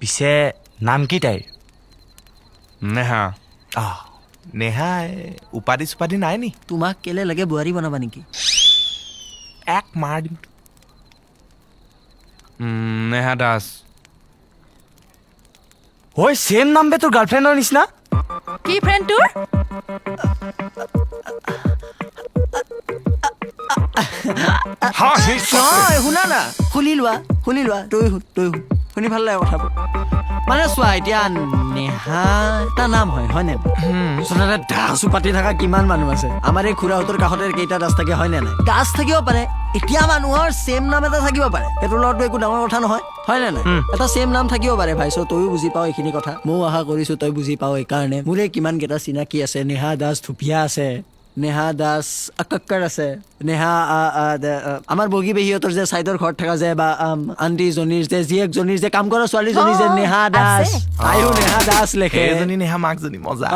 পিছে নাম কি তাইৰ? নেহা নেহা উপাধি চুপাধি নাই নি? তোমাক কেলে লাগে বোৱাৰী বনাবা নেকি? এক মাৰ দিম। নেহা দাস ঐ ছেম নাম বে তোৰ গাৰ্লফ্ৰেণ্ডৰ নিচিনা। কি ফ্ৰেণ্ড তোৰ? নহয় শুনা না, শুনি লোৱা তই শুনি ভাল লাগে কথাবোৰ। মানে চোৱা এতিয়া নেহা এটা নাম হয় নে? দাসো পাতি থকা কিমান মানুহ আছে আমাৰ এই খুৰাহঁতৰ কাষতে কেইটা দাস থাকে হয় নে নাই? দাস থাকিব পাৰে, এতিয়া মানুহৰ ছেম নাম এটা থাকিব পাৰে, সেইটোৰ লগতো একো ডাঙৰ কথা নহয় হয় নে নাই? এটা ছেম নাম থাকিব পাৰে ভাই, তইও বুজি পাও এইখিনি কথা, ময়ো আশা কৰিছো তই বুজি পাও। এইকাৰণে মোৰে কিমান কেইটা চিনাকি আছে, নেহা দাস ধুপিয়া আছে, নেহা দাস আক্কৰ আছে, নেহা আমাৰ বগী পেহীহঁতৰ যে চাইডৰ ঘৰত থকা যে বা আণ্টিজনীৰ যে জীয়েকজনীৰ যে কাম কৰা ছোৱালীজনী যে নেহা দাস, তাইও নেহা দাস লেখে। এজনী নেহা মাকজনী মজা।